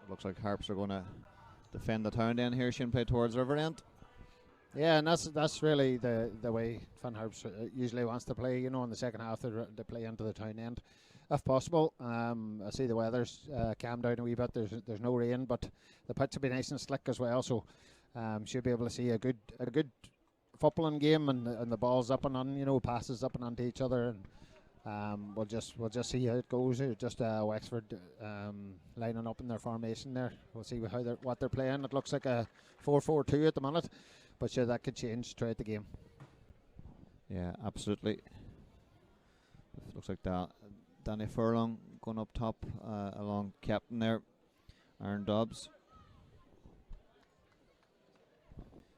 Looks like Harps are going to defend the town end here. Shouldn't play towards the river end. Yeah, and that's really the way Finn Harps usually wants to play. You know, in the second half they play into the town end, if possible. I see the weather's calmed down a wee bit. There's no rain, but the pitch will be nice and slick as well. So should be able to see a good footballing game, and the balls up and on. You know, passes up and onto each other, and we'll just see how it goes. Just Wexford lining up in their formation there. We'll see what they're playing. It looks like a 4-4-2 at the minute. But sure, that could change throughout the game. Yeah, absolutely. It looks like Danny Furlong going up top along captain there, Aaron Dobbs.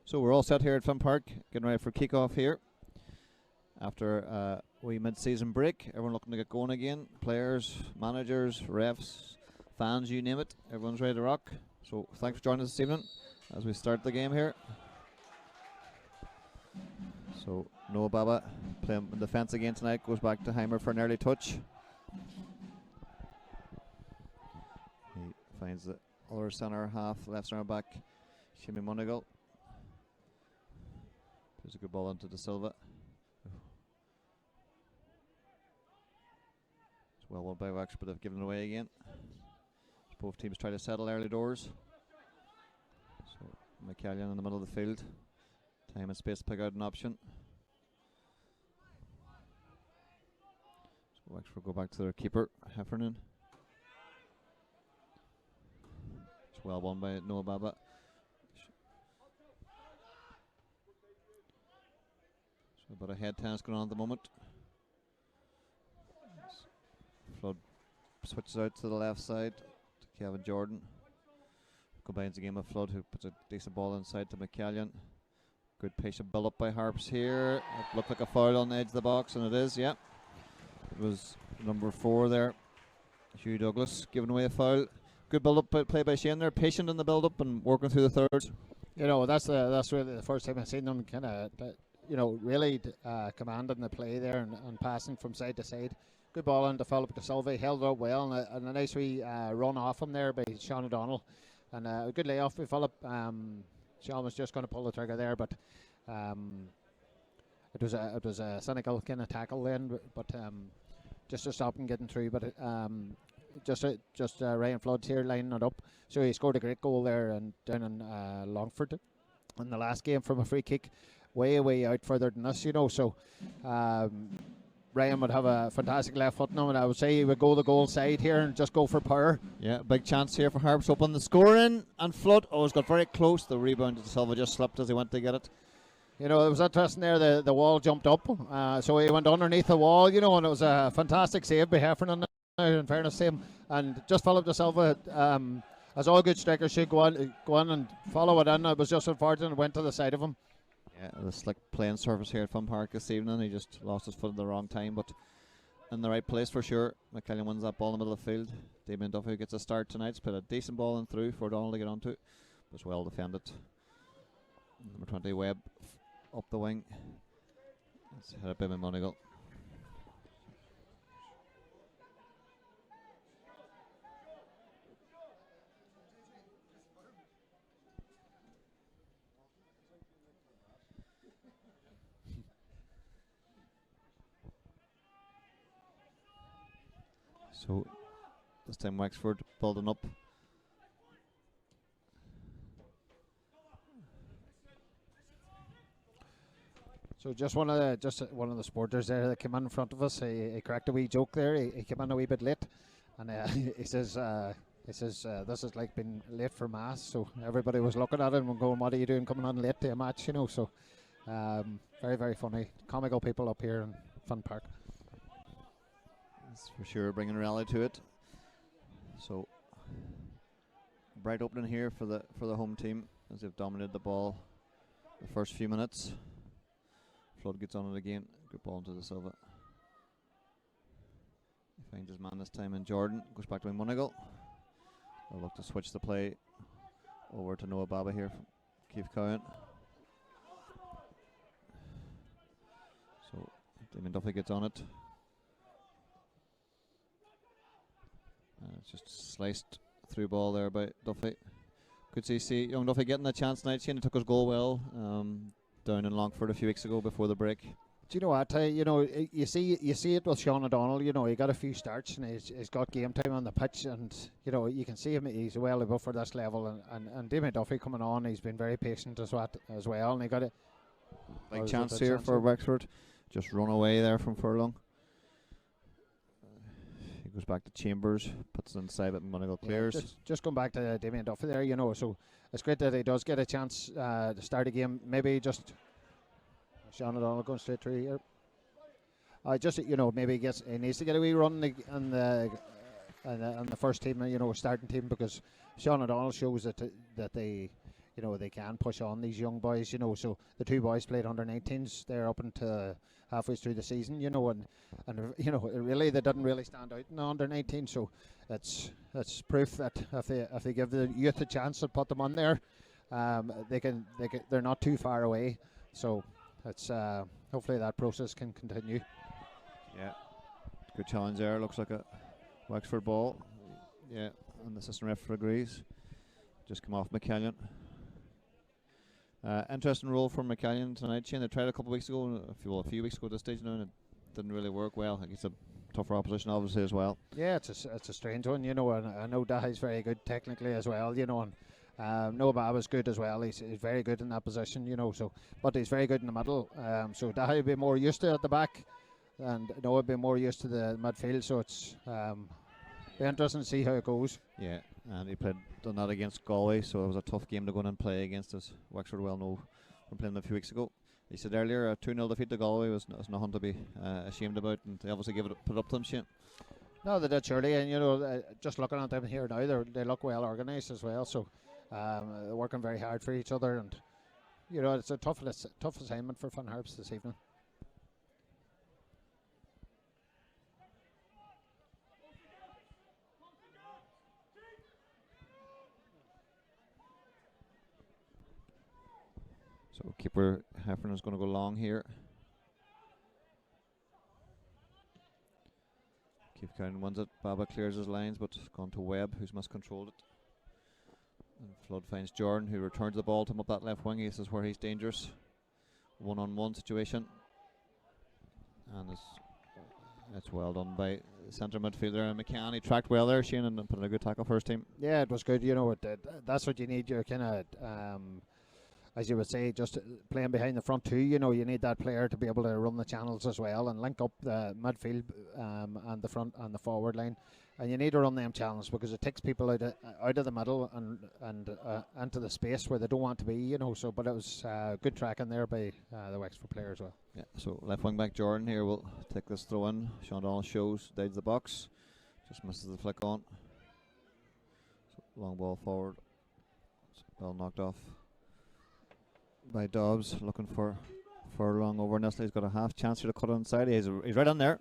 So we're all set here at Finn Park, getting ready for kick-off here. After a wee mid-season break, everyone looking to get going again. Players, managers, refs, fans, you name it. Everyone's ready to rock. So thanks for joining us this evening as we start the game here. So Noah Baba playing in defence again tonight, goes back to Heimer for an early touch. He finds the other centre half, left centre back, Shimmy Monagle. There's a good ball into De Silva. It's well won by Wexford, but they've given it away again. Both teams try to settle early doors. So McCallion in the middle of the field. Time and space to pick out an option. So Wexford go back to their keeper, Heffernan. It's well won by Noah Baba. So a bit of head tennis going on at the moment. Flood switches out to the left side to Kevin Jordan. Combines the game with Flood, who puts a decent ball inside to McCallion. Good patient build up by Harps here. It looked like a foul on the edge of the box, and it is, yeah. It was number 4 there, Hugh Douglas, giving away a foul. Good build up play by Shane there, patient in the build up and working through the thirds. You know, that's really the first time I've seen them kind of, really commanding the play there and passing from side to side. Good ball into Philip De Silva, held it up well, and a nice wee run off him there by Sean O'Donnell. And a good layoff by Philip. Sean was just going to pull the trigger there, but it was a cynical kind of tackle then, but just to stop him getting through. But just Ryan Flood's here lining it up. So he scored a great goal there and down in Longford in the last game from a free kick, way out further than us, you know. So Ryan would have a fantastic left foot now, and I would say he would go the goal side here and just go for power. Yeah, big chance here for Harps. Open the scoring, and Flood, it's got very close. The rebound to Silva just slipped as he went to get it. You know, it was interesting there, the wall jumped up, so he went underneath the wall, you know, and it was a fantastic save by Heffernan, in fairness to him. And just Philip De Silva, as all good strikers should, go on and follow it in. It was just unfortunate, it went to the side of him. Yeah, the slick playing surface here at Finn Park this evening. He just lost his foot at the wrong time, but in the right place for sure. McCallion wins that ball in the middle of the field. Damien Duffy gets a start tonight. He's put a decent ball in through for Donald to get onto. Was well defended. Number 20 Webb up the wing. It's headed by Monagle. So this time Wexford building up. So just one of the supporters there that came in front of us. He cracked a wee joke there. He came in a wee bit late, and he says this is like being late for mass. So everybody was looking at him and going, "What are you doing coming on late to a match?" You know. So very funny, comical people up here in Finn Park. For sure, bringing reality to it. So bright opening here for the home team as they've dominated the ball the first few minutes. Flood gets on it again. Good ball into De Silva. He finds his man this time in Jordan. Goes back to Monagle. They'll look to switch the play over to Noah Baba here from Keith Cowan. So Damien Duffy gets on it. It's just sliced through ball there by Duffy. Could see young Duffy getting a chance tonight. Shane took his goal well down in Longford a few weeks ago before the break. Do you know what? You see it with Sean O'Donnell. You know, he got a few starts and he's got game time on the pitch, and you know you can see him. He's well above for this level, and Damien Duffy coming on. He's been very patient as well, and he got a big chance here for Wexford. Just run away there from Furlong. He goes back to Chambers, puts it inside, but Monagle clears. Yeah, just going back to Damien Duffy there. You know, so it's great that he does get a chance to start a game. Maybe just. Sean O'Donnell going straight through here. Maybe he needs to get a wee run on the first team, starting team, because Sean O'Donnell shows that they can push on these young boys, So the two boys played under 19s there up until halfway through the season, and really they didn't really stand out in the under 19. So it's proof that if they give the youth a chance and put them on there, they're not too far away. So. It's hopefully that process can continue. Yeah, good challenge there. Looks like a Wexford ball. Yeah, and the assistant ref agrees. Just come off McCallion. Interesting role for McCallion tonight. Shane, they tried a couple of weeks ago, a few weeks ago at this stage now, and it didn't really work well. I think it's a tougher opposition, obviously, as well. Yeah, it's a strange one, and I know Dahi's very good technically as well, and. Noah Baba's good as well. He's very good in that position, but he's very good in the middle. So Dahi will be more used to it at the back, and Noah will be more used to the midfield. So it's be interesting to see how it goes. Yeah, and he done that against Galway, so it was a tough game to go in and play against, as Wexford well know from playing them a few weeks ago. He said earlier a 2-0 defeat to Galway was nothing to be ashamed about, and they obviously put up to them, Shane. No, they did surely, and just looking at them here now, they look well organised as well. So. Working very hard for each other, and it's a tough assignment for Fun Harps this evening. So keeper Heffernan is going to go long here. Keep counting ones it. Baba clears his lines, but it's gone to Webb, who's miscontrolled it. And Flood finds Jordan, who returns the ball to him up that left wing. This is where he's dangerous. One-on-one situation. And it's well done by the centre midfielder and McCann. He tracked well there, Shane, and put in a good tackle for his team. Yeah, it was good. That's what you need. You're kind of, as you would say, just playing behind the front two. You need that player to be able to run the channels as well and link up the midfield and the front and the forward line. And you need to run them channels because it takes people out of the middle and into the space where they don't want to be, So, but it was good tracking there by the Wexford player as well. Yeah. So left wing back Jordan here will take this throw in. Sean Donald shows, dives the box, just misses the flick on. So long ball forward. Ball knocked off by Dobbs, looking for Furlong over Nestle. He's got a half chance here to cut inside. He's right on there.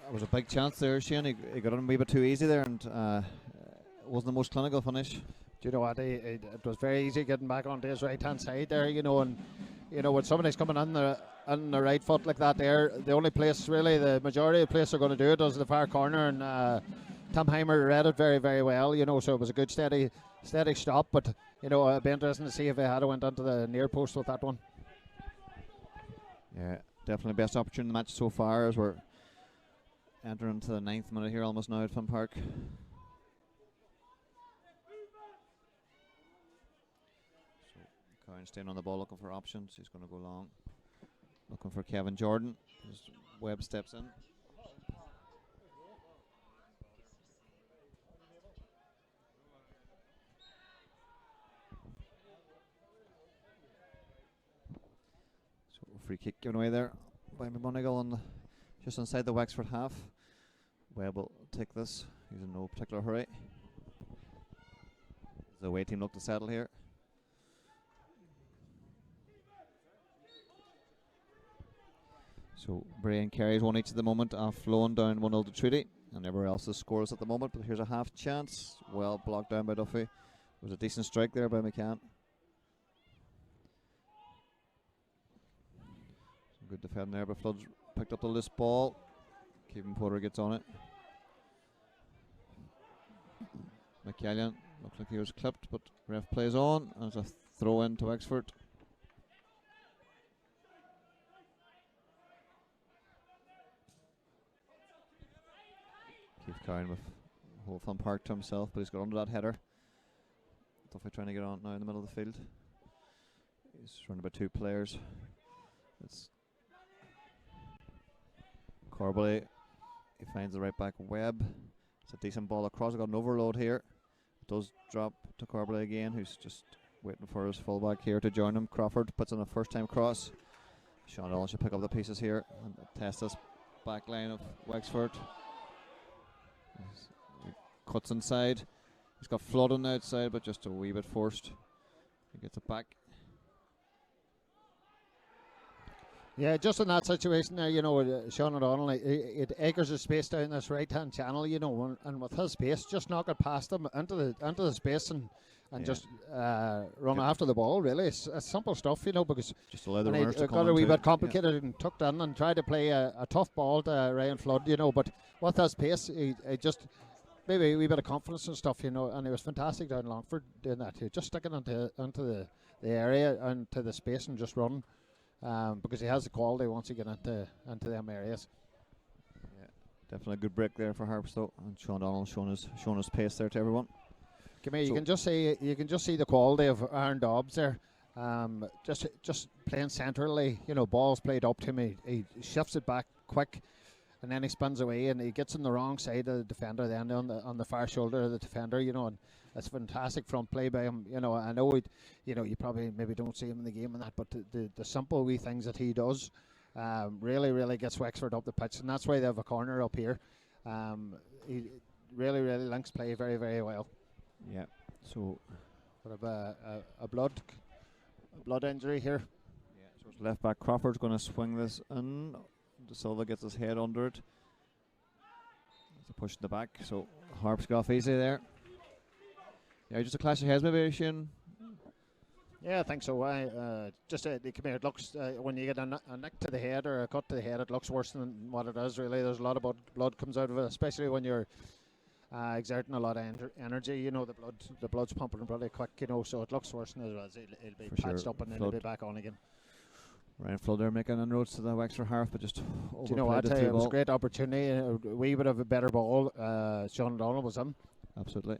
That was a big chance there, Shane. He got on a wee bit too easy there, and wasn't the most clinical finish. Do you know what? It was very easy getting back onto his right-hand side there, and when somebody's coming on the right foot like that there, the only place really, the majority of the place they're going to do it is the far corner, and Tom Heimer read it very, very well, so it was a good steady stop, but it'd be interesting to see if he had went onto the near post with that one. Yeah, definitely best opportunity in the match so far as we're entering into the 9th minute here almost now at Finn Park. So Cowan staying on the ball looking for options. He's going to go long. Looking for Kevin Jordan. Webb steps in. So free kick given away there by Monagle just inside the Wexford half. Webb will take this. He's in no particular hurry. The away team look to settle here. So Brian carries one each at the moment, Flown down 1-0 to Treaty, and everywhere else is scoreless at the moment. But here's a half chance, well blocked down by Duffy. It was a decent strike there by McCann. Some good defending there, but Flood's picked up the loose ball. Kevin Porter gets on it. McCallion looked like he was clipped, but ref plays on, and it's a throw in to Wexford. Keith Cowan with Hawthorne Park to himself, but he's got under that header. Duffy trying to get on now in the middle of the field. He's surrounded by two players. It's Corbally. He finds the right back Webb. It's a decent ball across. I've got an overload here. It does drop to Corbally again, who's just waiting for his fullback here to join him. Crawford puts in a first time cross. Sean Allen should pick up the pieces here and test this back line of Wexford. He cuts inside. He's got Flood on the outside, but just a wee bit forced. He gets it back. Yeah, just in that situation there, Sean O'Donnell, it acres of space down this right-hand channel, and with his space, just knock it past him into the space and just run after the ball. Really, it's simple stuff, because just allow the runners to come got a wee bit complicated and tucked in and tried to play a tough ball to Ryan Flood, but with his pace, he just maybe a wee bit of confidence and stuff, and he was fantastic down Longford doing that. Just sticking into the area and to the space and just running. Because he has the quality once you get into them areas. Yeah, definitely a good break there for Harps though, and Sean Donald showing his pace there to everyone. You can just see the quality of Aaron Dobbs there. Just playing centrally, balls played up to him. He shifts it back quick, and then he spins away and he gets on the wrong side of the defender, then on the far shoulder of the defender, and it's fantastic front play by him. I know you probably maybe don't see him in the game and that, but the simple wee things that he does really gets Wexford up the pitch, and that's why they have a corner up here. He really links play very, very well. Yeah. So what about a blood injury here? Yeah. So it's left back Crawford's going to swing this in. De Silva gets his head under it. It's a push in the back. So Harps got off easy there. Yeah, just a clash of heads maybe, Shane. Yeah, I think so. It looks when you get a nick to the head or a cut to the head, it looks worse than what it is. Really, there's a lot of blood comes out of it, especially when you're exerting a lot of energy. The blood's pumping pretty quick. So it looks worse than it is. It'll be patched up and then it'll be back on again. Ryan Flood there making inroads to the Wexford half, but just overplayed. Do you know what? It was a great opportunity. A wee bit of a better ball. Sean O'Donnell was in. Absolutely.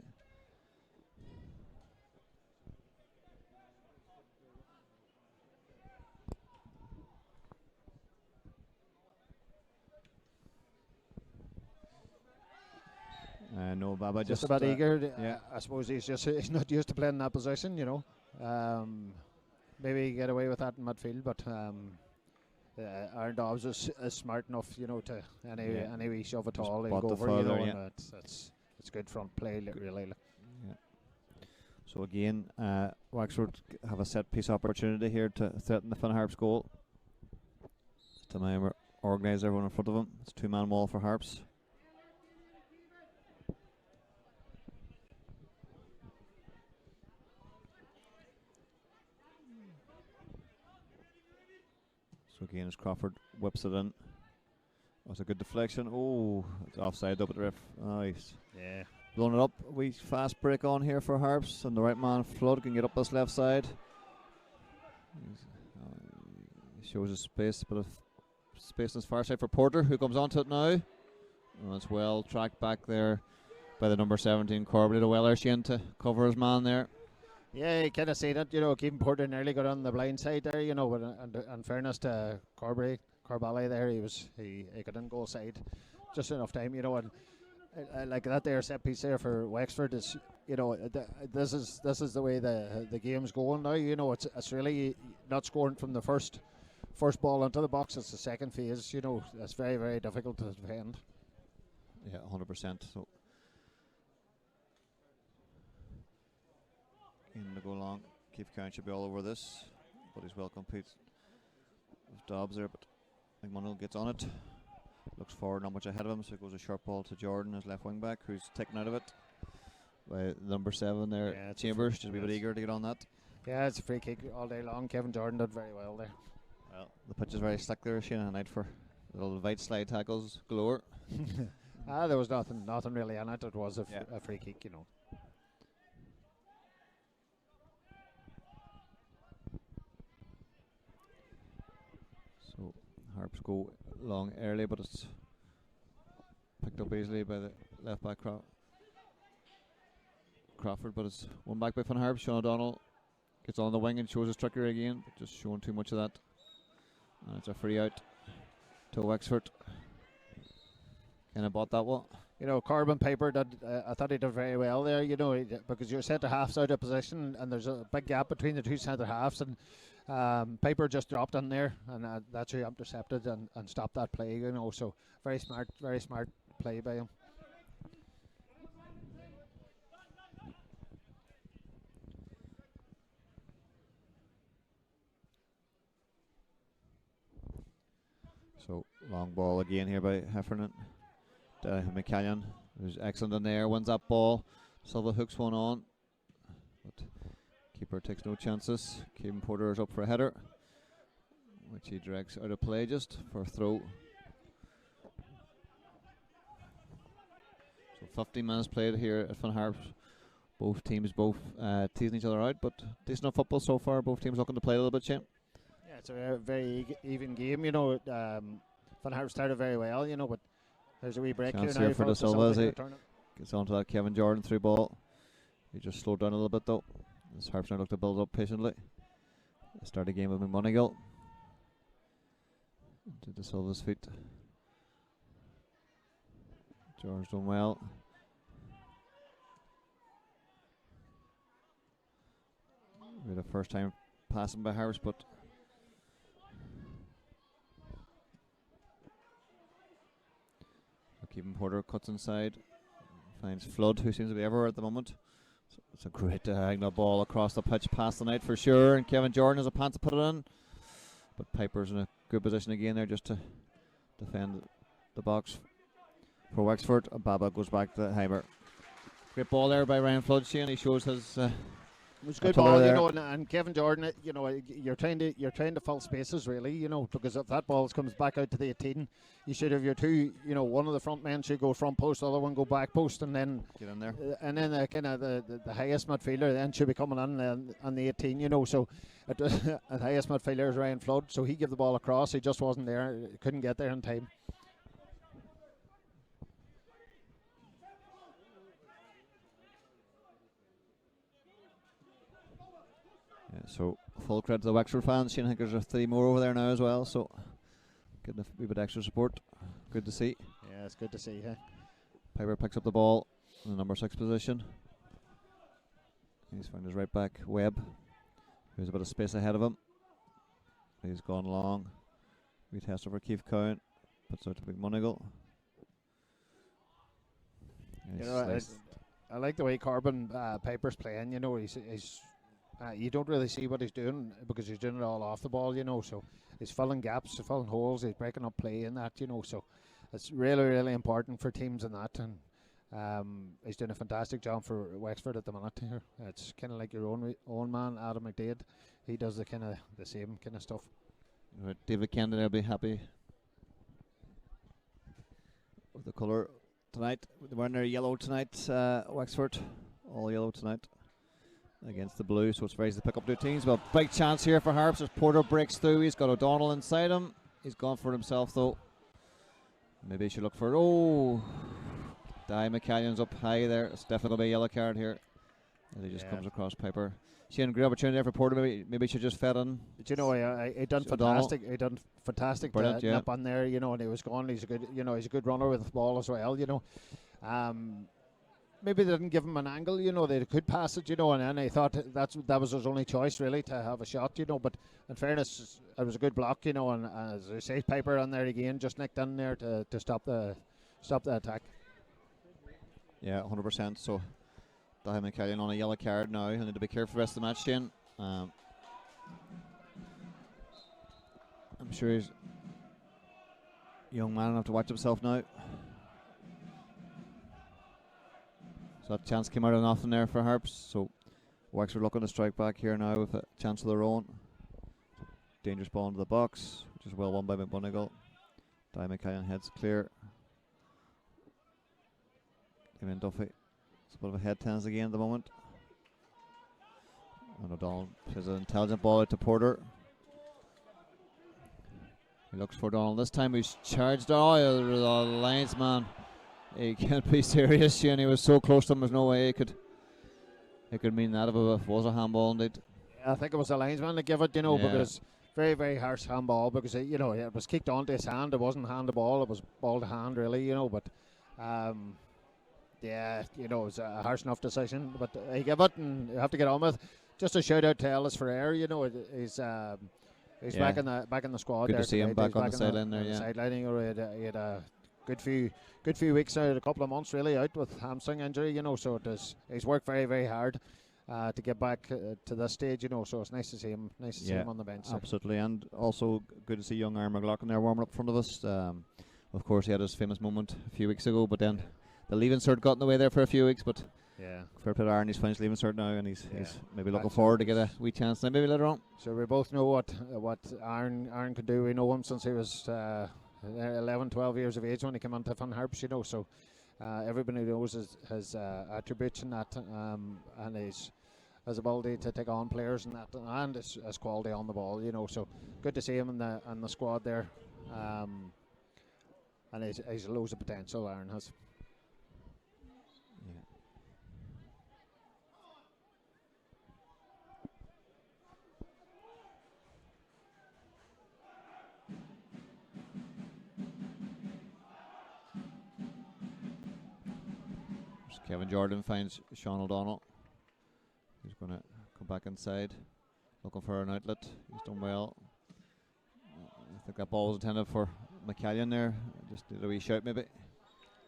No, Baba just a bit eager. Yeah, I suppose he's not used to playing in that position. Maybe get away with that in midfield, but Aaron Dobbs is smart enough, to any wee shove at all, he'll go over. And it's good front play, really. Yeah. So again, Wexford have a set piece opportunity here to threaten the Finn Harps goal. To my organise everyone in front of him. It's 2-man wall for Harps. So again, as Crawford whips it in. That's a good deflection. Oh, it's offside up at the ref. Nice. Yeah. Blowing it up. We fast break on here for Harps, and the right man Flood can get up this left side. He shows his space, but of space on his far side for Porter, who comes onto it now. And it's well tracked back there by the number 17 Corbally to Weller Shane to cover his man there. Yeah, you kind of see that, Kevin Porter nearly got on the blind side there, but in fairness to Corbally there, he got in goal side just enough time, and like that there set piece there for Wexford is, this is the way the game's going now, it's really not scoring from the first ball into the box, it's the second phase, it's very, very difficult to defend. Yeah, 100%. So to go along. Keith Cowan should be all over this, but he's well compete with Dobbs there, but McMunnell gets on it, looks forward, not much ahead of him, so it goes a sharp ball to Jordan, his left wing back, who's taken out of it by number 7 there. Yeah, Chambers, just a bit eager to get on that. Yeah, it's a free kick all day long. Kevin Jordan did very well there. Well, the pitch is very slick there, Shane, and night for little white slide tackles galore. There was nothing really in it. It was a free kick, Harps go long early, but it's picked up easily by the left back Crawford, but it's won back by Van Harps. Sean O'Donnell gets on the wing and shows his trickery again, but just showing too much of that. And it's a free out to Wexford. Kind of bought that one. You know, Corbin Piper did. I thought he did very well there. You know, because your centre half's out of position, and there's a big gap between the two centre halves, and Piper just dropped in there, and that's who intercepted and stopped that play. You know, so very smart play by him. So long ball again here by Heffernan. McCallion, who's excellent in there, wins that ball. Silva hooks one on, but keeper takes no chances. Kevin Porter is up for a header, which he directs out of play just for a throw. So 15 minutes played here at Van Harps. Both teams teasing each other out, but decent enough football so far. Both teams looking to play a little bit, Shane. Yeah, it's a very even game. You know, Van Harps started very well. You know, but there's a wee break Chance here now for De Silva as he gets onto that Kevin Jordan through ball. He just slowed down a little bit though. As Harps now look to build up patiently. Start a game with McMonigal. To De Silva's feet. George doing well. We had a first time passing by Harps, but Kevin Porter cuts inside, finds Flood, who seems to be everywhere at the moment. So it's a great diagonal ball across the pitch past the net for sure, and Kevin Jordan has a pant to put it in. But Piper's in a good position again there just to defend the box for Wexford. Baba goes back to Heimer. Great ball there by Ryan Flood, Shane. He shows his it was a good ball, you know, and Kevin Jordan, you know, you're trying to fill spaces really, you know, because if that ball comes back out to the 18, you should have your two, you know, one of the front men should go front post, the other one go back post, and then get in there. And then the highest midfielder then should be coming in on the 18, you know. So the highest midfielder is Ryan Flood, so he gave the ball across. He just wasn't there, couldn't get there in time. So full credit to the Wexford fans. Shane, I think there's 3 more over there now as well, so getting a wee bit extra support. Good to see. Yeah, it's good to see. Yeah. Piper picks up the ball in the number 6 position. He's found his right back, Webb, who's a bit of space ahead of him. He's gone long. Retest over Keith Cowan. Puts out to McMonigal. You know, I like the way Corbin Piper's playing. You know, he's you don't really see what he's doing because he's doing it all off the ball, you know. So he's filling gaps, he's filling holes, he's breaking up play in that, you know. So it's really, really important for teams in that. And he's doing a fantastic job for Wexford at the minute here. It's kind of like your own man, Adam McDade. He does the same kind of stuff. Right, David Kendall will be happy with the colour tonight. They're wearing their yellow tonight, Wexford. All yellow tonight against the blue, so it's very easy to pick up 2 teams. But big chance here for Harps as Porter breaks through. He's got O'Donnell inside him. He's gone for it himself though. Maybe he should look for it. Oh, McCallion's up high there. It's definitely going to be a yellow card here as he just comes across Piper. Shane, great opportunity there for Porter. Maybe he should just fed in. But you know, he done fantastic. He done fantastic. Brilliant, nip on there, you know, and he was gone. He's a good runner with the ball as well, you know. Maybe they didn't give him an angle, you know, they could pass it, you know, and then he thought that was his only choice really to have a shot, you know. But in fairness, it was a good block, you know, and as I say, Piper on there again, just nicked in there to stop the attack. Yeah, 100%. So Dahi McCallion on a yellow card now. He'll need to be careful for the rest of the match, Shane. I'm sure he's young man enough to watch himself now. So that chance came out of nothing there for Harps. So Wexford looking to strike back here now with a chance of their own. Dangerous ball into the box, which is well won by McMonigal. Dahi McCallion heads clear. Kevin Duffy. It's a bit of a head tennis again at the moment. And O'Donnell plays an intelligent ball out to Porter. He looks for Donald. This time he's charged. Oh, the linesman. He can't be serious, Shane. He was so close to him. There's no way he could mean that if it was a handball indeed. Yeah, I think it was the linesman to give it, because very, very harsh handball, because it was kicked onto his hand. It wasn't hand to ball, it was ball to hand, really, but it was a harsh enough decision, but he gave it, and you have to get on with. Just a shout out to Ellis Ferrer, he's back in the squad. Good there to see him today. back on the sideline there. Yeah, sideline. He had a good few weeks out, a couple of months really out with hamstring injury. So he's worked very, very hard to get back to this stage. So it's nice to see him. Nice to see him on the bench. Absolutely, and also good to see young Aaron McLaughlin there warming up in front of us. Of course, he had his famous moment a few weeks ago, but then the leaving cert got in the way there for a few weeks. But fair play to Aaron, he's finished leaving cert now, and he's maybe looking forward to get a wee chance now, maybe later on. So we both know what Aaron could do. We know him since he was 11, 12 years of age when he came onto Fun Harps. So everybody knows his attributes in that, and his ability to take on players and that, and his quality on the ball. So good to see him in the squad there, and he's loads of potential. Aaron has. Kevin Jordan finds Sean O'Donnell. He's going to come back inside, looking for an outlet. He's done well. I think that ball was intended for McCallion there. Just did a wee shout maybe.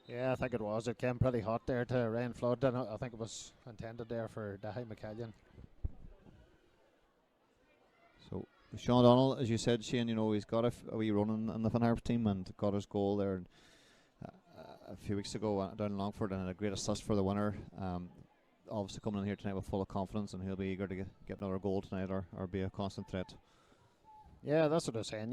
Yeah, I think it was. It came pretty hot there to Ryan Flood, and I think it was intended there for Dahi McCallion. So Sean O'Donnell, as you said, Shane, he's got a wee run in the Fun Harps team and got his goal there a few weeks ago down in Longford, and had a great assist for the winner. Obviously coming in here tonight with full of confidence, and he'll be eager to get another goal tonight or be a constant threat. Yeah, that's what I was saying.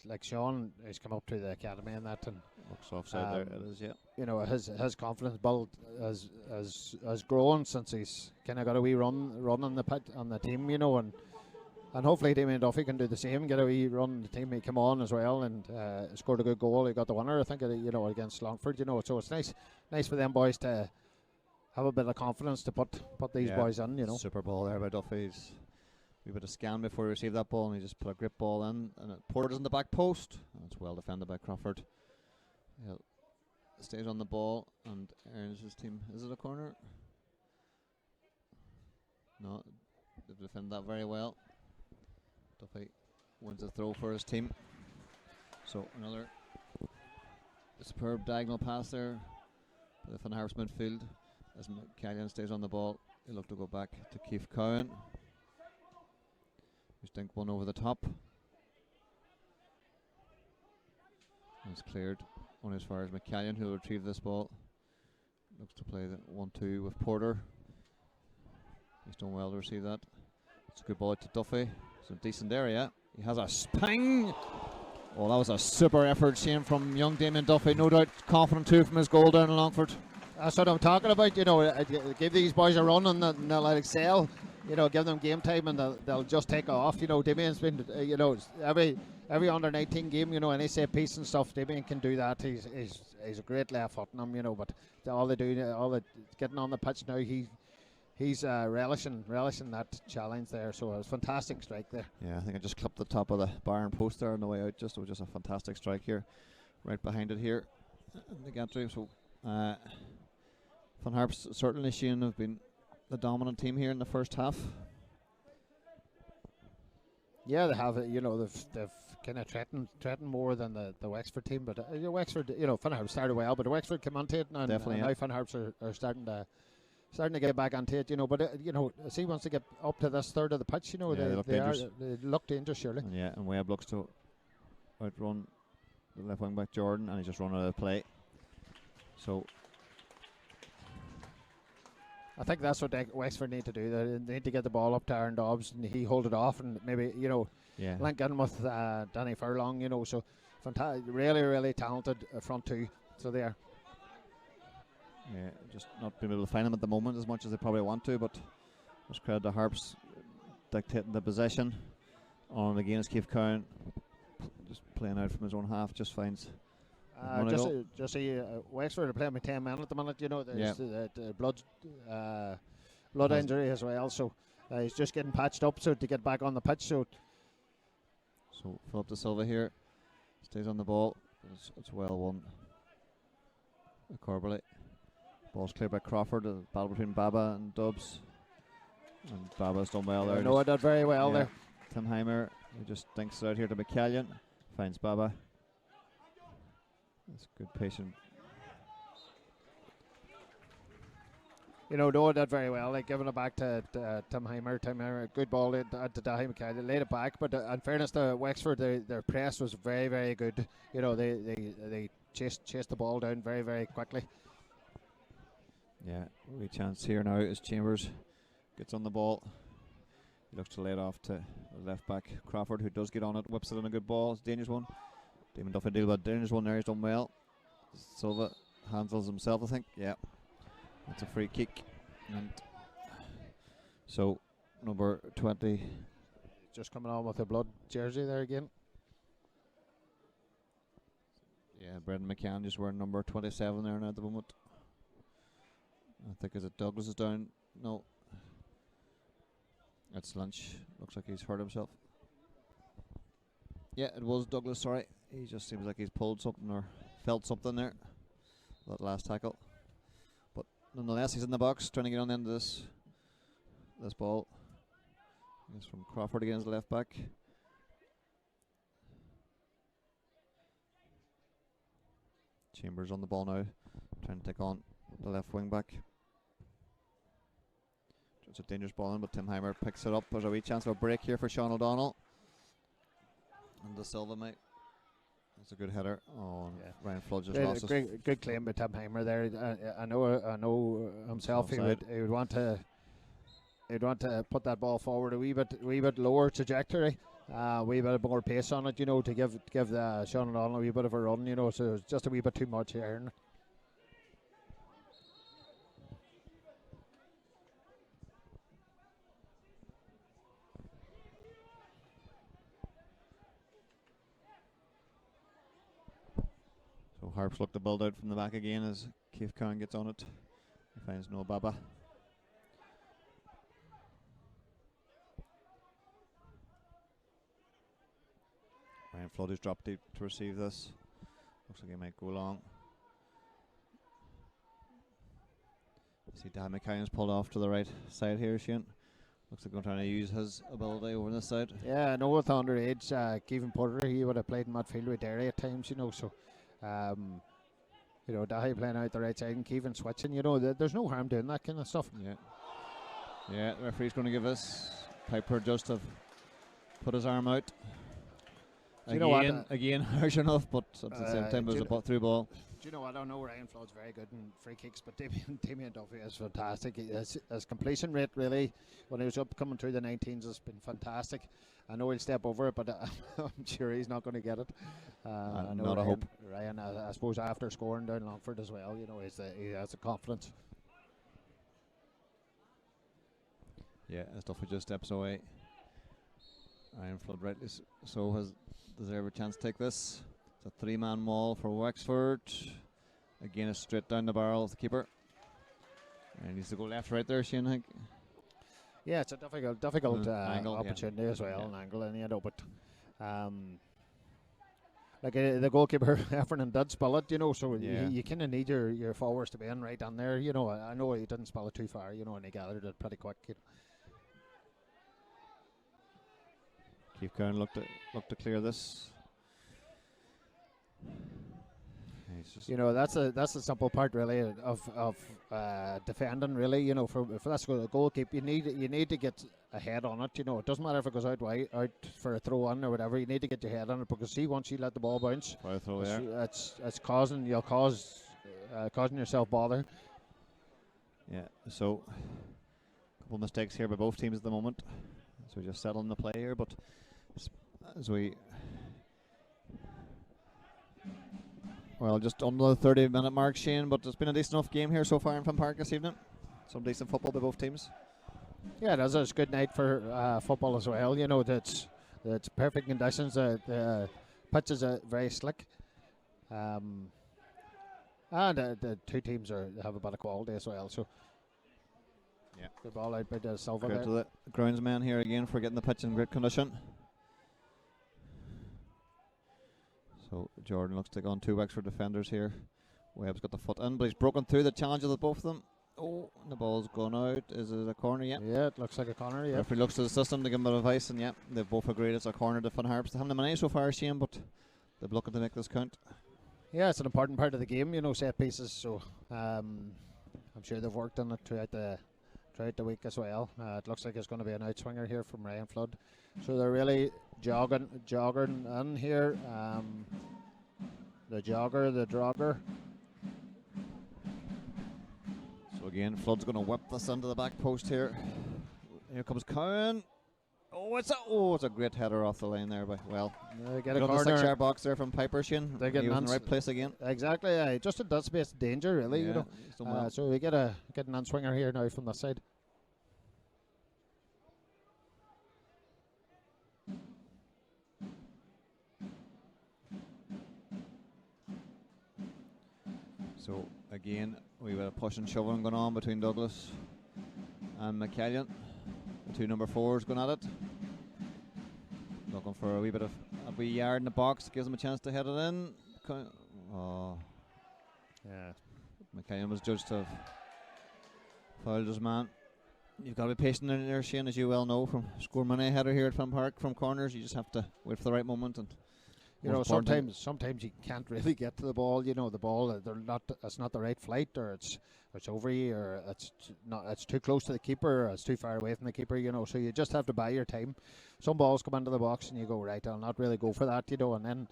Like Sean has come up to the academy and that, and looks offside there. It is, yeah. His confidence build has grown since he's kind of got a wee run on the pit on the team, and hopefully Damien Duffy can do the same, get a wee run on the team. He came on as well and scored a good goal. He got the winner, I think, against Longford. So it's nice for them boys to have a bit of confidence to put these boys in. Super ball there by Duffy. We bit of scan before he received that ball, and he just put a grip ball in, and it Porter's in the back post, and it's well defended by Crawford. He stays on the ball and earns his team. Is it a corner? No, they defend that very well. Duffy wins the throw for his team. So another superb diagonal pass there for the Fun Harps midfield as McCallion stays on the ball. He'll look to go back to Keith Cowan. Just dink one over the top. And it's cleared only as far as McCallion, who will retrieve this ball. Looks to play the 1-2 with Porter. He's done well to receive that. It's a good ball to Duffy. It's a decent area. He has a spang. Oh, that was a super effort, Shane, from young Damien Duffy. No doubt confident too from his goal down in Longford. That's what I'm talking about. Give these boys a run and they'll excel. Give them game time and they'll just take off. Damien's been, every under 19 game, any set piece and stuff, Damien can do that. He's a great left foot in him, but all they getting on the pitch now, he's relishing that challenge there. So it was a fantastic strike there. Yeah, I think I just clipped the top of the bar and post there on the way out. It was just a fantastic strike here, right behind it here. The gantry. So Fun Harps certainly, Shane, have been the dominant team here in the first half. Yeah, they have. They've kind of threatened more than the Wexford team. But Wexford, Fun Harps started well, but Wexford came onto it, and now Fun Harps are starting to get back onto it. But see, once they get up to this third of the pitch, they look dangerous, surely. And Webb looks to outrun the left wing back Jordan, and he's just run out of play. So I think that's what Wexford need to do. They need to get the ball up to Aaron Dobbs, and he hold it off, and maybe link in with Danny Furlong. So fantastic, really, really talented front two. So they are. Yeah, just not being able to find them at the moment as much as they probably want to, but just credit to Harps dictating the possession. On again is Keith Cowan, just playing out from his own half, just finds. One goal. Just see, Wexford are playing with 10 men at the minute. You know, there's the blood injury as well. So he's just getting patched up so to get back on the pitch. So Philip De Silva here stays on the ball. It's well won. Corbally. Ball's cleared by Crawford. A battle between Baba and Dubs. And Baba's done well there. Noah did very well there. Tim Heimer, he just dinks it out here to McCallion. Finds Baba. That's good patient. You know, Noah did very well, like giving it back to Tim Heimer. Tim Heimer, good ball to Dahi McCallion, laid it back. But in fairness to Wexford, their press was very, very good. You know, they chased the ball down very, very quickly. Yeah, wee chance here now as Chambers gets on the ball. He looks to lay it off to left back Crawford, who does get on it, whips it on a good ball. It's a dangerous one. Damon Duffy deal with a dangerous one there. He's done well. Silva handles himself, I think. Yeah, it's a free kick. And so number 20 just coming on with a blood jersey there again. Yeah, Brendan McCann just wearing number 27 there now at the moment. I think is it Douglas is down. No, that's Lynch. Looks like he's hurt himself. Yeah, it was Douglas. Sorry, he just seems like he's pulled something or felt something there. That last tackle, but nonetheless, he's in the box trying to get on the end of this ball. It's from Crawford against the left back. Chambers on the ball now, trying to take on the left wing back. It's a dangerous ball in, but Tim Heimer picks it up. There's a wee chance of a break here for Sean O'Donnell. And De Silva, mate. That's a good header. Oh, yeah. Ryan Flood just lost it. Good claim by Tim Heimer there. I know himself. He would want to put that ball forward a wee bit lower trajectory, a wee bit more pace on it, you know, to give Sean O'Donnell a wee bit of a run, you know. So it's just a wee bit too much here. So Harps look to build out from the back again as Keith Khan gets on it. He finds no Baba. Ryan Flood has dropped deep to receive this. Looks like he might go long. See Dan McCann's pulled off to the right side here, Shane. Looks like he's trying to use his ability over this side. Yeah, I know with underage, Kevin Porter, he would have played in midfield with Derry at times, you know, so you know, Dahi playing out the right side and Kevin switching, you know, there's no harm doing that kind of stuff. Yeah, the referee's going to give this. Piper just have put his arm out. Do you know what? Again, harsh enough, but at the same time, it was a through ball. Do you know what? I know Ryan Flood's very good in free kicks, but Damien Duffy is fantastic. His completion rate, really, when he was up coming through the 19s, has been fantastic. I know he'll step over it, but I'm sure he's not going to get it. I know not a hope. Ryan, I suppose after scoring down Longford as well, you know, he has the confidence. Yeah, as Duffy just steps away. Ryan Flood rightly so has deserved a chance to take this. It's a 3-man maul for Wexford. Again, it's straight down the barrel of the keeper. And he needs to go left right there, Shane, I think. Yeah, it's a difficult angle, opportunity as well, an angle in the end, but like the goalkeeper Heffernan did spell it, you know, so you kind of need your forwards to be in right on there, you know. I know he didn't spell it too far, you know, and he gathered it pretty quick, you know. Keith Kern looked to clear this. You know, that's a simple part really of defending, really. You know, for that's a goalkeeper, you need to get a head on it. You know, it doesn't matter if it goes out for a throw in or whatever. You need to get your head on it, because see, once you let the ball bounce, it's causing yourself bother. Yeah. So a couple of mistakes here by both teams at the moment. So just settling the play here, but as we. Well, just under the 30-minute mark, Shane, but it's been a decent enough game here so far in Finn Park this evening. Some decent football by both teams. Yeah, it is. It's a good night for football as well. You know, that's perfect conditions. pitch is very slick. And the two teams have a bit of quality as well. So yeah, good ball out by the Silva credit there. to the groundsman here again for getting the pitch in great condition. So Jordan looks to take on two Wexford defenders here. Webb's got the foot in, but he's broken through the challenge of both of them. Oh, and the ball's gone out. Is it a corner yet? Yeah, it looks like a corner. Yeah. Referee looks to the system to give him a bit of advice, and yeah, they've both agreed it's a corner to Finn Harps. They haven't many so far, Shane, but they're looking to make this count. Yeah, it's an important part of the game, set pieces. So I'm sure they've worked on it throughout the week as well. It looks like it's going to be an outswinger here from Ryan Flood. So they're really jogging in here. The jogger, the drogger. So again, Flood's going to whip this into the back post here. Here comes Cowan. Oh, it's a great header off the line there. But well, they get a corner. corner. The 6-yard box there from Piper, Shane. They're getting in the right place again. Exactly. Just in that space, danger really. Yeah, so we get an unswinger here now from this side. So again, we've got a push and shoving going on between Douglas and McCallion. The two number 4s going at it. Looking for a wee yard in the box, gives him a chance to head it in. Oh. Yeah. McCallion was judged to have fouled his man. You've got to be patient in there, Shane, as you well know, from score money header here at Finn Park from corners. You just have to wait for the right moment. And sometimes you can't really get to the ball. The ball, it's not the right flight, or it's over you, or it's too close to the keeper, or it's too far away from the keeper. So you just have to buy your time. Some balls come into the box and you go, right, I'll not really go for that. And then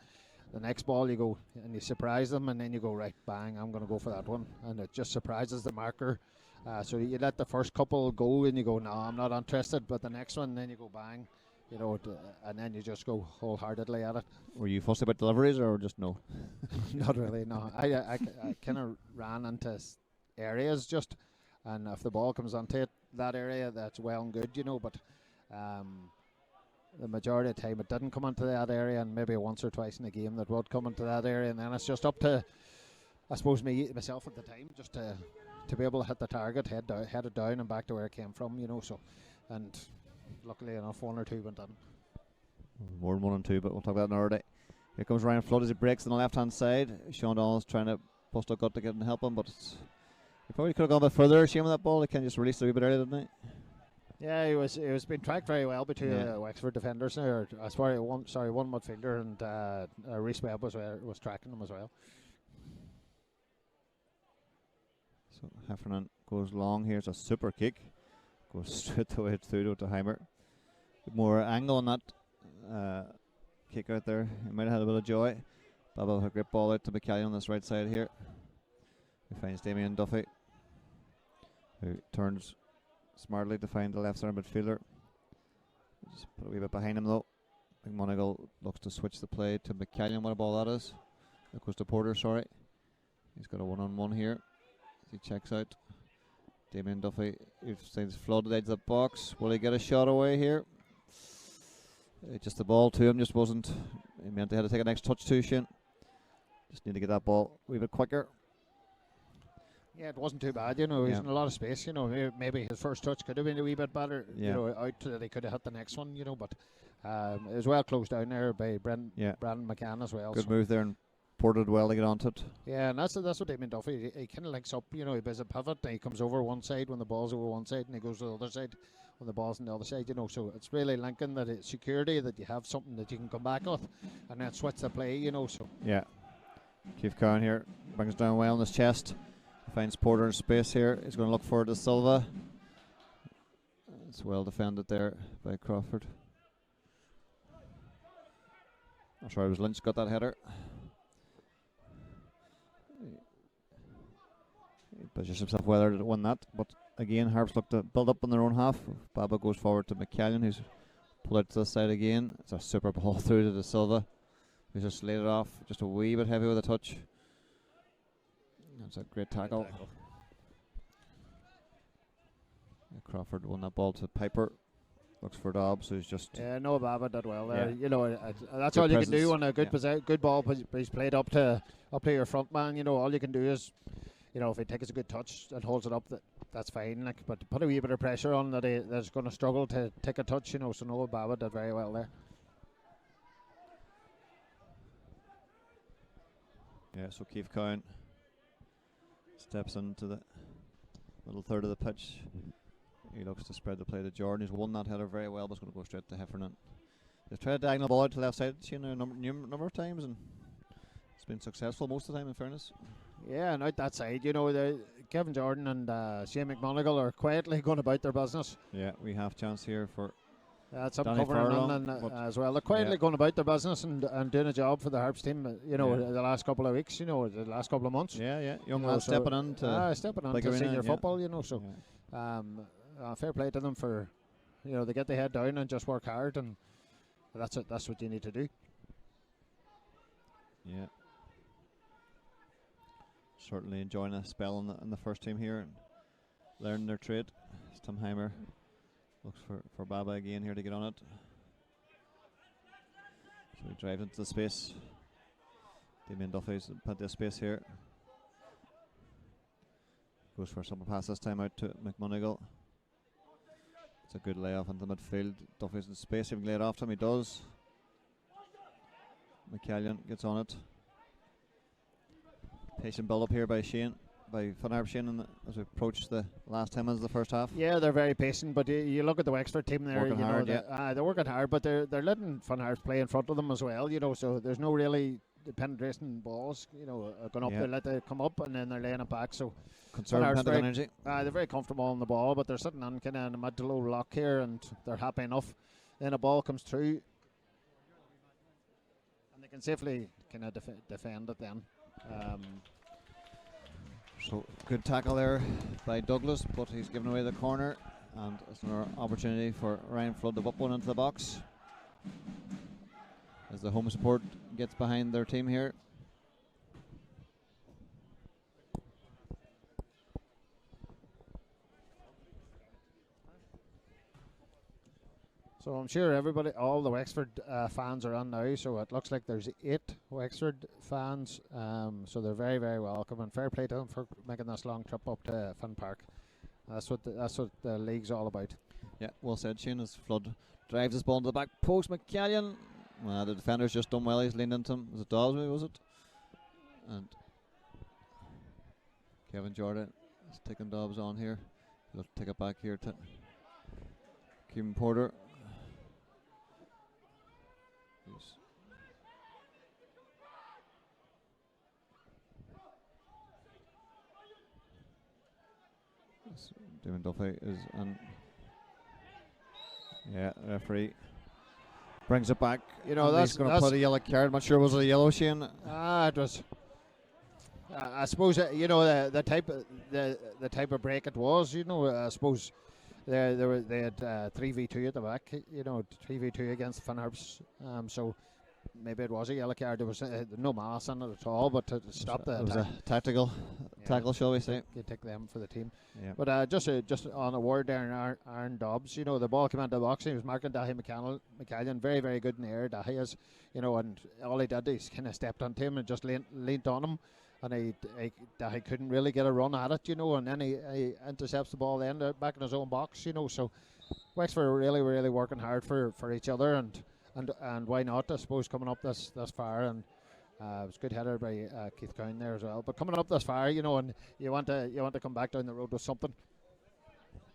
the next ball you go and you surprise them, and then you go, right, bang, I'm going to go for that one, and it just surprises the marker. So you let the first couple go and you go, no, I'm not interested. But the next one, then you go bang. And then you just go wholeheartedly at it. Were you fussy about deliveries or just no? Not really, no. I kind of ran into areas just, and if the ball comes onto that area, that's well and good, but the majority of the time it didn't come onto that area, and maybe once or twice in a game that would come into that area, and then it's just up to, I suppose, myself at the time, just to be able to hit the target, head it down and back to where it came from, so, and luckily enough, one or two went in. More than 1 and 2, but we'll talk about that another day. Here comes Ryan Flood as he breaks on the left-hand side. Sean Donald's trying to bust a gut to get and help him, but he probably could have gone a bit further. Shame with that ball. He can just release it a wee bit earlier, didn't he? Yeah, he was being tracked very well between Wexford defenders. One midfielder, and Reece Webb was tracking him as well. So Heffernan goes long here. It's a super kick. Goes straight away through to Heimer. More angle on that kick out there. He might have had a bit of joy. Baba with a great ball out to McCallion on this right side here. He finds Damien Duffy, who turns smartly to find the left side midfielder. Just put a wee bit behind him though. McMonigal looks to switch the play to McCallion. What a ball that is. That goes to Porter, sorry. He's got a one-on-one here. He checks out. Damien Duffy, he finds Flood at the edge of the box. Will he get a shot away here? Just the ball to him just wasn't. He meant he had to take a next touch too, Shane. Just need to get that ball a wee bit quicker. Yeah, it wasn't too bad, He's in a lot of space, Maybe his first touch could have been a wee bit better, out so that he could have hit the next one, but it was well closed down there by Brandon McCann as well. Good move there and ported well to get onto it. Yeah, and that's what Damien Duffy, he kind of links up, he does a pivot, and he comes over one side when the ball's over one side, and he goes to the other side when the ball's on the other side, so it's really linking that it's security, that you have something that you can come back with, and then switch the play, so. Yeah. Keith Cowan here brings down well on his chest. Finds Porter in space here. He's going to look for De Silva. It's well defended there by Crawford. I'm sorry, it was Lynch got that header. He positions himself well to win that, but again, Harps look to build up on their own half. Baba goes forward to McCallion, who's pulled out to the side again. It's a super ball through to De Silva, who's just laid it off, just a wee bit heavy with a touch. That's a great tackle. Crawford won that ball to Piper. Looks for Dobbs, who's just... Yeah, Noah Babbitt did well there. Yeah. You know, that's Good all you presence. can do on a good Yeah. good ball. He's played up to your front man. You know, all you can do is, you know, if he takes a good touch and holds it up, that's fine. Like, but put a wee bit of pressure on that's going to struggle to take a touch. You know, so Noah Babbitt did very well there. Yeah, so Keith Cowan steps into the middle third of the pitch. He looks to spread the play to Jordan. He's won that header very well, but it's going to go straight to Heffernan. They've tried a diagonal ball out to the left side, a number of times, and it's been successful most of the time, in fairness. Yeah, and out that side, you know, Kevin Jordan and Shane McMonigal are quietly going about their business. Yeah, we have chance here for Some Danny covering Furlong, and as well. They're quietly going about their business and doing a job for the Harps team. You know, Yeah. the last couple of weeks. You know, the last couple of months. Yeah, young You man know, so stepping into stepping on big to arena, senior yeah. football. You know, so fair play to them for, you know, they get their head down and just work hard, and that's it. That's what you need to do. Yeah. Certainly enjoying a spell in the first team here and learning their trade. Stumheimer looks for Baba again here to get on it. So he drives into the space. Damien Duffy's plenty of space here. Goes for a simple pass this time out to McMonigal. It's a good layoff into midfield. Duffy's in space. If he can lay it off to him, he does. McCallion gets on it. Patient build up here by Van Harp Shane as we approach the last 10 minutes of the first half. Yeah, they're very patient, but you look at the Wexford team there. Working you know, hard, they're working hard, but they're letting Van Harp play in front of them as well. You know, so there's no really penetration balls. You know, going up. They let it come up and then they're laying it back. So Conservative energy. They're very comfortable on the ball, but they're sitting on kind of in a mid to low lock here, and they're happy enough. Then a ball comes through, and they can safely kind of defend it. Then. So good tackle there by Douglas, but he's given away the corner, and it's another opportunity for Ryan Flood to whip one into the box as the home support gets behind their team here. So I'm sure all the Wexford fans are on now. So it looks like there's 8 Wexford fans. So they're very, very welcome, and fair play to them for making this long trip up to Finn Park. That's what the league's all about. Yeah, well said, Shane. As Flood drives his ball into the back post, McCallion. The defender's just done well. He's leaned into him. Was it Dawes, maybe, was it? And Kevin Jordan is taking Dobbs on here. He'll take it back here to Kevin Porter. Damon Duffy is on. Yeah, referee brings it back. You know, he's going to put a yellow card. I'm not sure was it a yellow, Shane. It was. I suppose you know the type of break it was. You know, I suppose they had 3v2 at the back. You know, 3v2 against Finn Harps. So maybe it was a yellow card. There was no malice in it at all, but to stop the. It was a tactical tackle, shall we say? You take them for the team. Yeah. But just on a word there, Aaron Dobbs. You know, the ball came into the box. He was marking Dahi McCallion very, very good in the air. Dahi is, you know, and all he did is kind of stepped onto him and just leaned on him. And he couldn't really get a run at it, you know, and then he intercepts the ball then back in his own box, you know. So Wexford are really, really working hard for each other, and why not? I suppose coming up this far, and it was a good header by Keith Cowan there as well. But coming up this far, you know, and you want to come back down the road with something.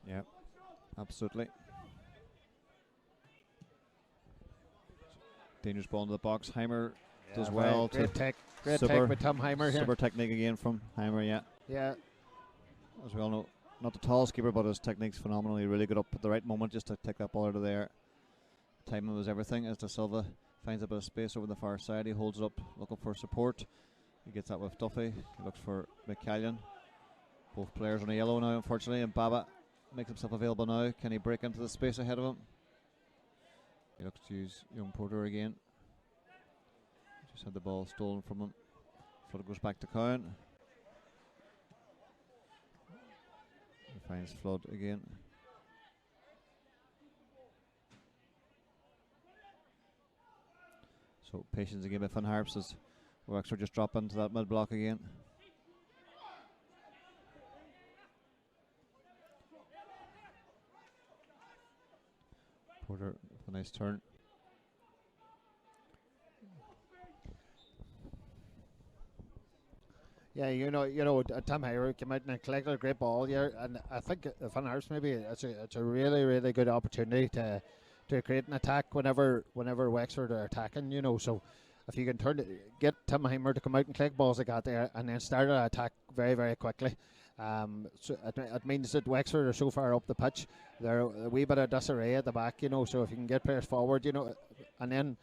Yeah, absolutely. Dangerous ball into the box. Heimer does well. Great take with Tom Heimer here. Super technique again from Heimer, yeah. Yeah. As we all know, not the tallest keeper, but his technique's phenomenal. He really got up at the right moment just to take that ball out of there. Timing was everything as De Silva finds a bit of space over the far side. He holds it up, looking for support. He gets that with Duffy. He looks for McCallion. Both players on a yellow now, unfortunately, and Baba makes himself available now. Can he break into the space ahead of him? He looks to use young Porter again. Just had the ball stolen from him. Flood goes back to Cowan. He finds Flood again. So patience again by Finn Harps as Wexford just drop into that mid block again. Porter with a nice turn. Yeah, Tim Hayre came out and collected a great ball here, and I think Finn Harps maybe it's a really really good opportunity to create an attack whenever Wexford are attacking. So if you can get Tim Heimer to come out and collect balls like that there, and then start an attack very very quickly. So it means that Wexford are so far up the pitch, they're a wee bit of disarray at the back. So if you can get players forward, and then.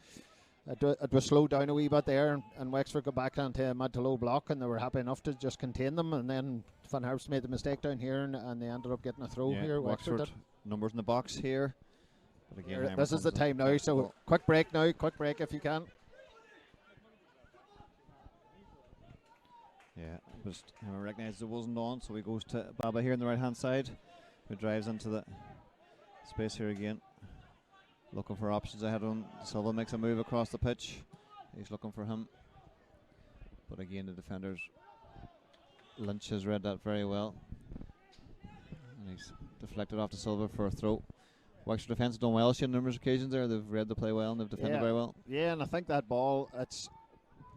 It was slowed down a wee bit there, and Wexford got back onto a mid to low block, and they were happy enough to just contain them. And then Finn Harps made the mistake down here, and they ended up getting a throw here. Wexford numbers in the box here. But again, this is the time now, so quick break if you can. Yeah, just recognised it wasn't on, so he goes to Baba here on the right hand side, who drives into the space here again. Looking for options ahead of him. Silva makes a move across the pitch. He's looking for him. But again, the defenders. Lynch has read that very well. And he's deflected off to Silva for a throw. Wexford defence done well on numerous occasions there. They've read the play well and they've defended very well. Yeah, and I think that ball, it's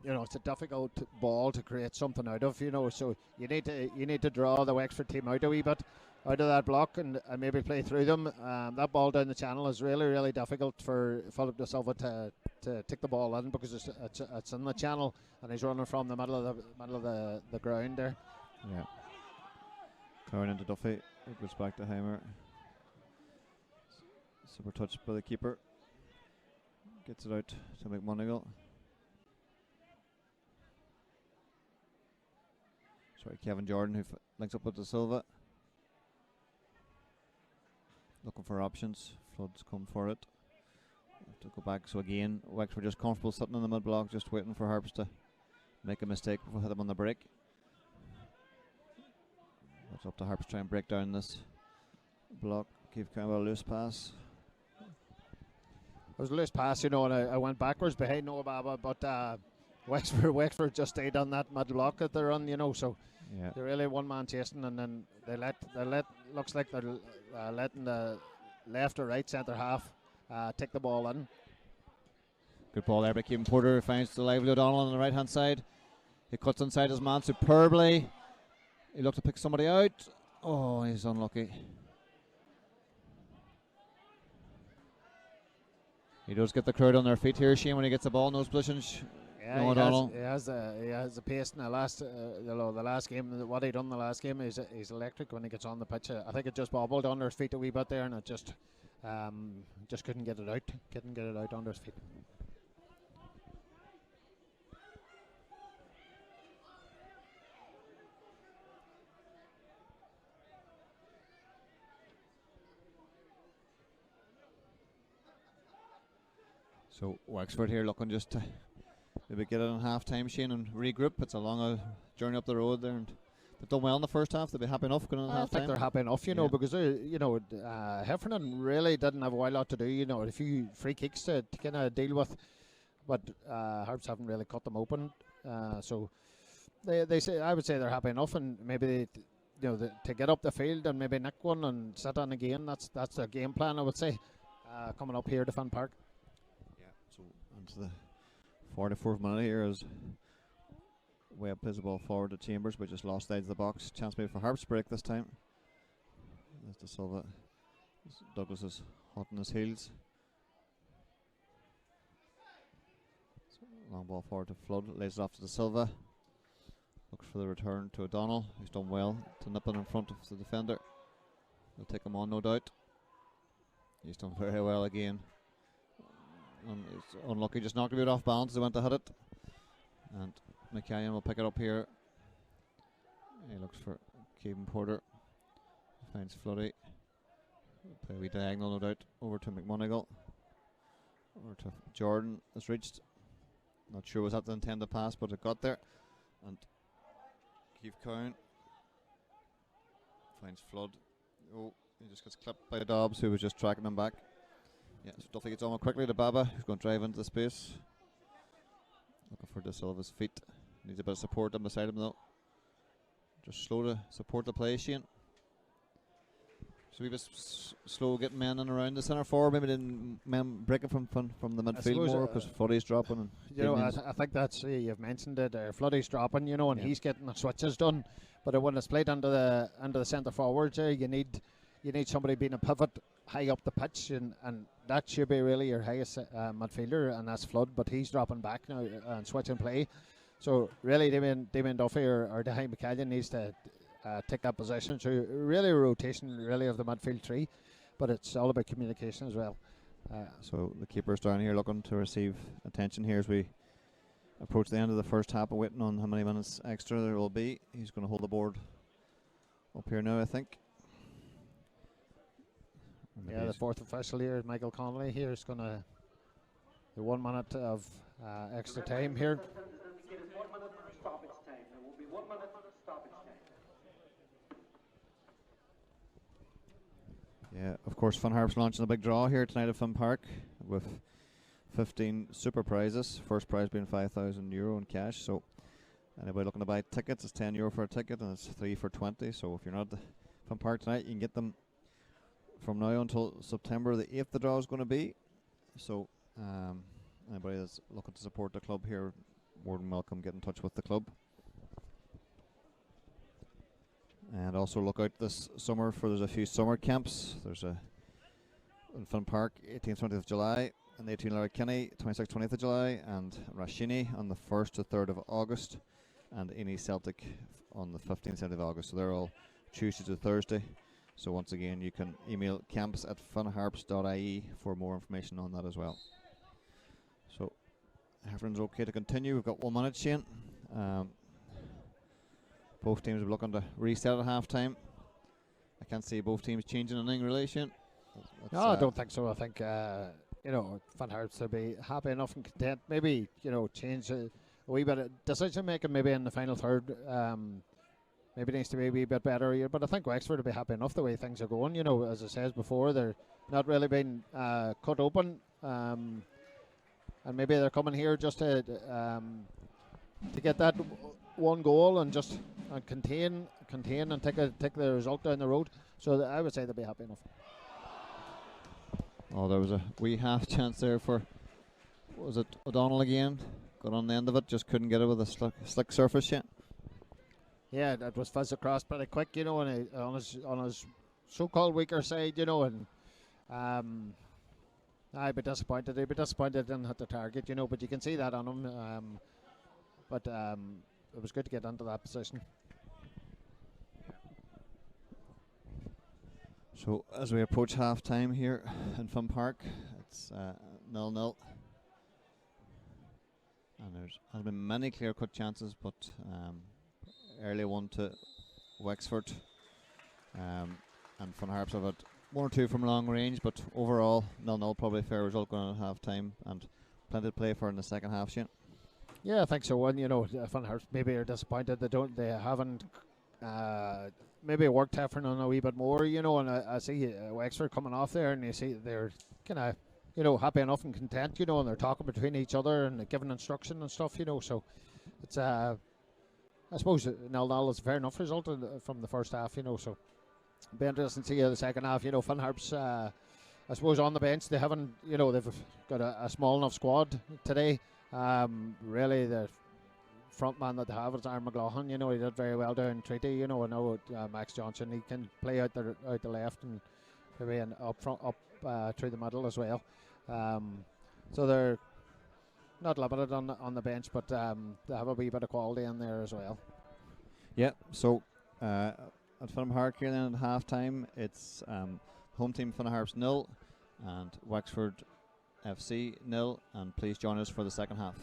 a difficult ball to create something out of. So you need to draw the Wexford team out a wee bit. Out of that block and maybe play through them. That ball down the channel is really, really difficult for Philip De Silva to take the ball in, because it's in the channel and he's running from the middle of the ground there. Yeah. Curran into Duffy. It goes back to Heimer. Super touch by the keeper. Gets it out to McMonigal. Sorry, Kevin Jordan, who links up with De Silva. Looking for options. Floods come for it. Have to go back. So again, Wexford just comfortable sitting in the mid block, just waiting for Harps to make a mistake before hit them on the break. It's up to Harps to try and break down this block. Give kind of a loose pass. It was a loose pass, and I went backwards behind Noah Baba, but Wexford just stayed on that mid block that they're on, so. Yeah. They're really one man chasing, and then they let looks like they're letting the left or right centre half take the ball in. Good ball there by Kevin Porter, finds the lively O'Donnell on the right hand side. He cuts inside his man superbly. He looked to pick somebody out. Oh, he's unlucky. He does get the crowd on their feet here, Shane, when he gets the ball in those positions. Yeah, he has the pace in the last the last game. What he done the last game is he's electric when he gets on the pitch. I think it just bobbled under his feet a wee bit there, and it just couldn't get it out under his feet. So Wexford here looking just to maybe get it in half time, Shane, and regroup. It's a long journey up the road there, and they've done well in the first half. They'll be happy enough going in half time. I think they're happy enough, because Heffernan really didn't have a whole lot to do. A few free kicks to kind of deal with, but Harps haven't really cut them open. So they say, I would say they're happy enough, and maybe to get up the field and maybe nick one and sit on again. That's their game plan, I would say, coming up here to Finn Park. Yeah. So onto the 44th minute here as Webb plays the ball forward to Chambers, but just lost sides of the box. Chance maybe for Harps break this time. There's De Silva. Douglas is hot on his heels. So long ball forward to Flood, lays it off to De Silva. Looks for the return to O'Donnell, who's done well to nip it in front of the defender. He'll take him on, no doubt. He's done very well again. It's unlucky, just knocked a bit off balance as he went to hit it. And McCallion will pick it up here. He looks for Kevin Porter. Finds Floody. Play a wee diagonal, no doubt, over to McMonigal. Over to Jordan. It's reached. Not sure was that the intended pass, but it got there. And Keith Cowan finds Flood. Oh, he just gets clipped by Dobbs, who was just tracking him back. Yeah, so Duffy gets on quickly to Baba, who's going to drive into the space. Wexford to still have his feet. Needs a bit of support on beside him though. Just slow to support the play, Shane. So we was slow getting men in around the centre forward. Maybe didn't men break it from the midfield more because Floodie's dropping. And you know, I think that's you've mentioned it. Floodie's dropping, you know, and he's getting the switches done. But when it's played under the centre forwards, you need somebody being a pivot high up the pitch, and that should be really your highest midfielder, and that's Flood. But he's dropping back now and switching play. So really, Damien Duffy or Dahi McCallion needs to take that position. So really a rotation really of the midfield three, but it's all about communication as well. So the keeper's down here looking to receive attention here as we approach the end of the first half, and waiting on how many minutes extra there will be. He's going to hold the board up here now, I think. Yeah, the fourth official here is Michael Connolly. Here is going to the 1 minute of extra time here. It is 1 minute stoppage time. There will be 1 minute stoppage time. Yeah, of course, Fun Harps launching a big draw here tonight at Fun Park with 15 super prizes. First prize being €5,000 in cash. So anybody looking to buy tickets, it's €10 for a ticket, and it's 3 for 20. So if you're not at Fun Park tonight, you can get them from now until September the 8th. The draw is going to be. So anybody that's looking to support the club here, more than welcome, get in touch with the club. And also look out this summer for there's a few summer camps. There's a in Fun Park 18th 20th of July, and 18 Larry Kinney 26th 20th of July, and Rashini on the 1st to 3rd of August, and Eni Celtic on the 15th 7th of August. So they're all Tuesday to Thursday. So once again, you can email camps@funharps.ie for more information on that as well. So everyone's okay to continue. We've got 1 minute, Shane. Both teams are looking to reset at half time. I can't see both teams changing anything really, Shane. No, I don't think so. I think Fun Harps will be happy enough and content. Maybe change a wee bit of decision making maybe in the final third. Maybe it needs to be a wee bit better here, but I think Wexford will be happy enough the way things are going. As I said before, they're not really being cut open, and maybe they're coming here just to get that one goal and just contain and take the result down the road. So I would say they'll be happy enough. Oh, there was a wee half chance there for, was it O'Donnell again? Got on the end of it, just couldn't get it with a slick surface yet. Yeah, that was fizzed across pretty quick, and on his so-called weaker side, and I'd be disappointed. He'd be disappointed he didn't hit the target, but you can see that on him. But it was good to get into that position. So as we approach half time here in Fun Park, it's 0-0. And there's has been many clear-cut chances, but early one to Wexford, and Fun Harps have had 1 or 2 from long range, but overall 0-0, probably a fair result going on at half time, and plenty to play for in the second half, Shane. Yeah, I think so. And Fun Harps maybe are disappointed they haven't maybe worked Heffern on a wee bit more, and I see Wexford coming off there, and you see they're kind of happy enough and content, and they're talking between each other and giving instruction and stuff, so it's I suppose 0-0 is a fair enough result from the first half, so it'll be interesting to see the second half. Fun Harps, I suppose on the bench they haven't, they've got a small enough squad today. Really the front man that they have is Aaron McLaughlin. He did very well down in Treaty. I know Max Johnson, he can play out the left and maybe up front, up through the middle as well. So they're not limited on the bench, but they have a wee bit of quality in there as well. Yeah, so at Fun Park here then at half time, it's home team Fun Harps 0 and Wexford FC 0, and please join us for the second half.